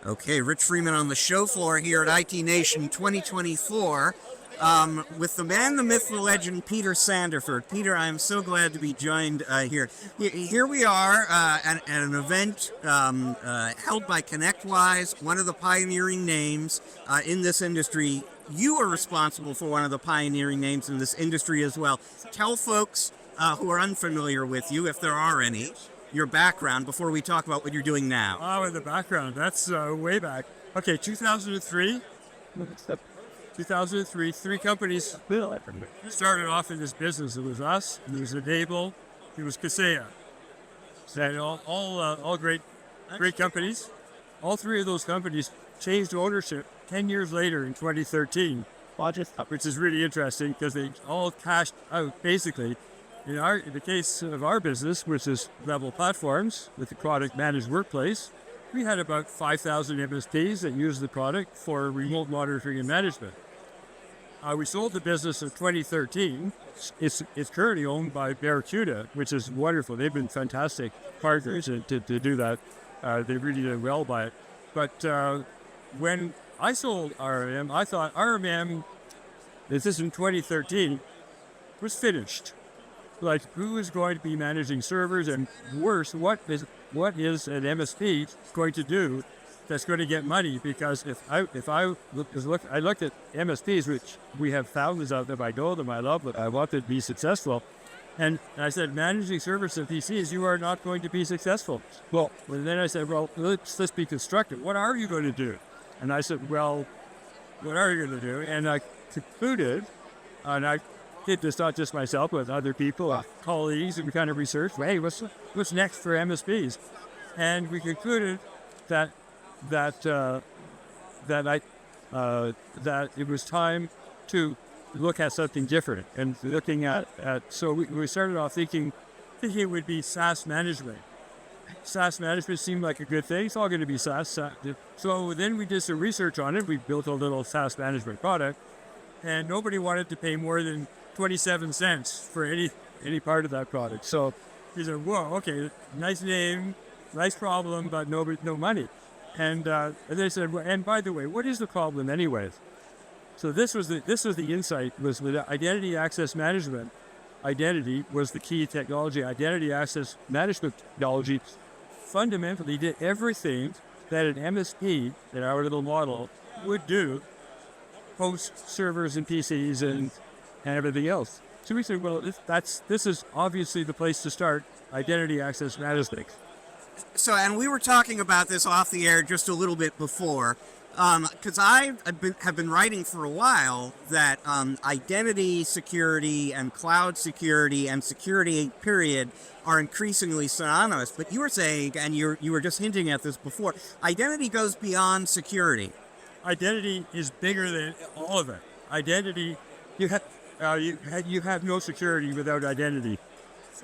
Okay, Rich Freeman on the show floor here at IT Nation 2024 with the man, the myth, the legend, Peter Sandiford. Peter, I am so glad to be joined here. Here we are at an event held by ConnectWise, one of the pioneering names in this industry. You are responsible for one of the pioneering names in this industry as well. Tell folks who are unfamiliar with you, if there are any, your background before we talk about what you're doing now. Oh, in the background. That's way back. Okay, 2003. 2003, three companies started off in this business. It was us, it was Enable, it was Kaseya. And all great companies. All three of those companies changed ownership 10 years later in 2013, which is really interesting because they all cashed out basically. In the case of our business, which is Level Platforms with the product Managed Workplace, we had about 5,000 MSPs that used the product for remote monitoring and management. We sold the business in 2013. It's currently owned by Barracuda, which is wonderful. They've been fantastic partners to do that. They really did well by it. But when I sold RMM, I thought RMM, this is in 2013, was finished. Like, who is going to be managing servers, and worse, what is an MSP going to do that's going to get money? Because if I looked at MSPs, which we have thousands of them, I know them, I love them, I want them to be successful, and I said, managing servers and PCs, you are not going to be successful. Well, and then I said, well, let's be constructive. What are you going to do? And I said, well, what are you going to do? And I concluded, and I did this not just myself, but other people, colleagues, and we kind of researched, hey, what's next for MSPs? And we concluded that it was time to look at something different, and looking at so we started off thinking it would be SaaS management. SaaS management seemed like a good thing. It's all going to be SaaS. So then we did some research on it. We built a little SaaS management product, and nobody wanted to pay more than 27 cents for any part of that product. So he said, whoa, okay, nice name, nice problem, but no money. And they said, well, and by the way, what is the problem anyways? So this was the insight, was with identity access management. Identity was the key technology. Identity access management technology fundamentally did everything that an MSP, in our little model, would do, host servers and PCs and everything else. So we said, well, this is obviously the place to start, identity access management. So, and we were talking about this off the air just a little bit before, because I have been writing for a while that identity security and cloud security and security period are increasingly synonymous. But you were saying, and you were just hinting at this before, identity goes beyond security. Identity is bigger than all of it. Identity, you have no security without identity,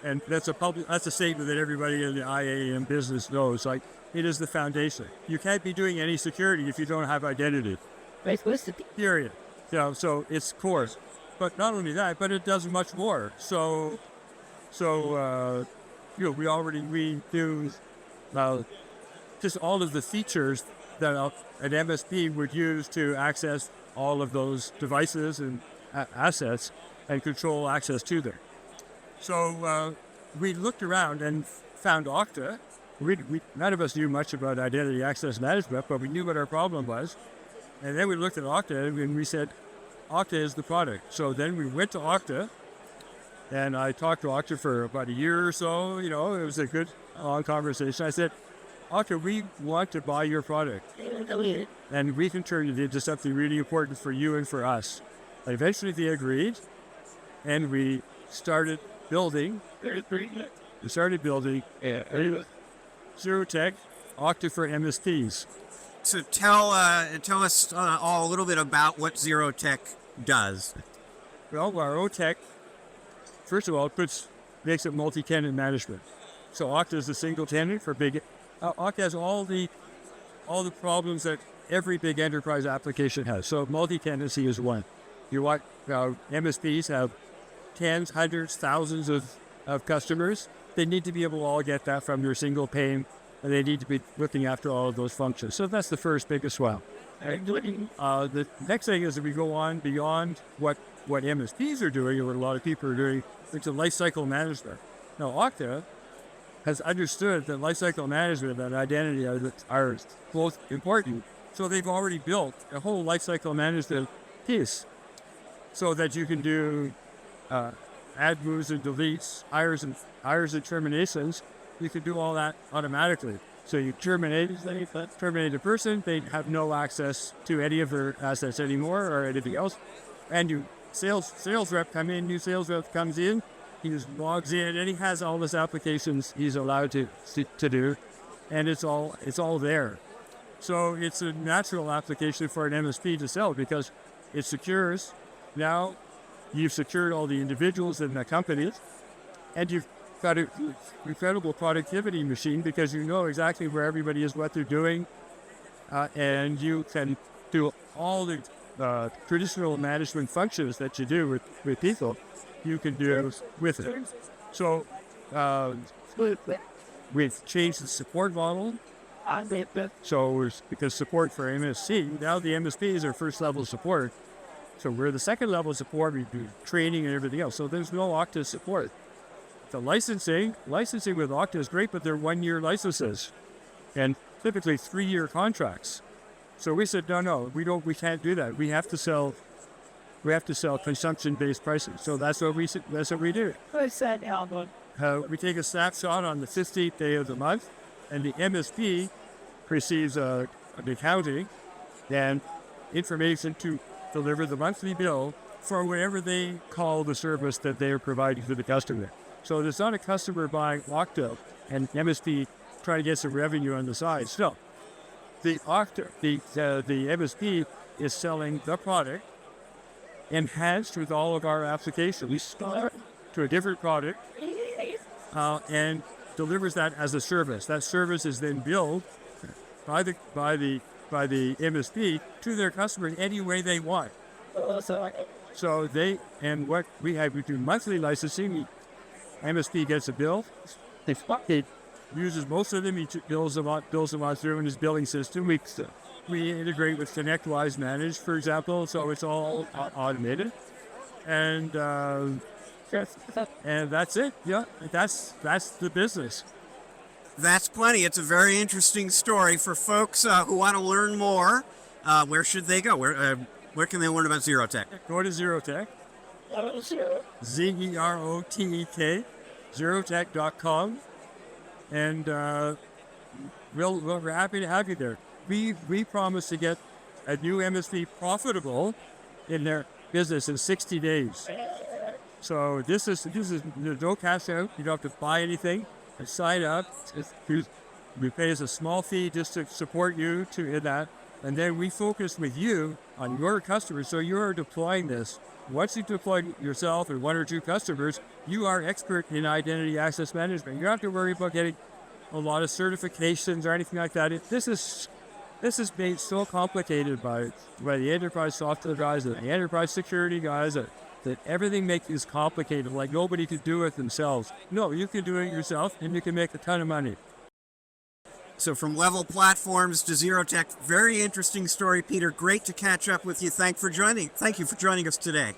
and that's a statement that everybody in the IAM business knows. Like, it is the foundation. You can't be doing any security if you don't have identity. Period. So it's core. But not only that, but it does much more. So we do just all of the features that an MSP would use to access all of those devices and assets and control access to them. So we looked around and found Okta. None of us knew much about identity access management, but we knew what our problem was. And then we looked at Okta and we said, Okta is the product. So then we went to Okta, and I talked to Okta for about a year or so. It was a good, long conversation. I said, Okta, we want to buy your product, and we can turn it into something really important for you and for us. And eventually they agreed, and we started building ZeroTek, Okta for MSPs. So tell us all a little bit about what ZeroTek does. Well, our OTech, first of all, makes it multi-tenant management. So Okta is a single tenant for big. Okta has all the problems that every big enterprise application has. So multi-tenancy is one. MSPs have tens, hundreds, thousands of customers. They need to be able to all get that from your single pane and they need to be looking after all of those functions. So that's the first biggest one. The next thing is that we go on beyond what MSPs are doing, or what a lot of people are doing, into lifecycle management. Now, Okta has understood that lifecycle management and identity are both important. So they've already built a whole lifecycle management piece so that you can do add, moves, and deletes, hires and terminations. You can do all that automatically. So you terminate a person, they have no access to any of their assets anymore or anything else. And you sales rep come in, new sales rep comes in, he just logs in, and he has all his applications he's allowed to do, and it's all there. So it's a natural application for an MSP to sell because it secures. Now you've secured all the individuals in the company, and you've got an incredible productivity machine because you know exactly where everybody is, what they're doing, and you can do all the traditional management functions that you do with people, you can do with it. So we've changed the support model. So because support for MSC, now the MSPs are first level support. So we're the second level support, we do training and everything else. So there's no Okta support. The licensing with Okta is great, but they're 1-year licenses and typically 3-year contracts. So we said, no, we can't do that. We have to sell consumption-based pricing. So that's what we do. We take a snapshot on the 15th day of the month, and the MSP receives an accounting and information to deliver the monthly bill for whatever they call the service that they are providing to the customer. So there's not a customer buying Okta and MSP trying to get some revenue on the side. So the MSP is selling the product enhanced with all of our applications to a different product and delivers that as a service. That service is then billed by the MSP to their customer in any way they want. So what we do monthly licensing. MSP gets a bill. It uses most of them. He bills them out through in his billing system. We integrate with ConnectWise Manage, for example, so it's all automated. And that's it. Yeah, that's the business. That's plenty. It's a very interesting story for folks who want to learn more. Where should they go? Where can they learn about ZeroTek? Go to ZeroTek. ZeroTek, ZeroTek.com, and we're happy to have you there. We promise to get a new MSP profitable in their business in 60 days. So this is no cash out. You don't have to buy anything. Sign up. We pay us a small fee just to support you in that, and then we focus with you on your customers. So you're deploying this. Once you deploy yourself or 1 or 2 customers, you are expert in identity access management. You don't have to worry about getting a lot of certifications or anything like that. This is made so complicated by the enterprise software guys and the enterprise security guys that everything makes is complicated, like nobody could do it themselves. No, you can do it yourself, and you can make a ton of money. So from level platforms to ZeroTek, very interesting story, Peter. Great to catch up with you. Thank you for joining us today.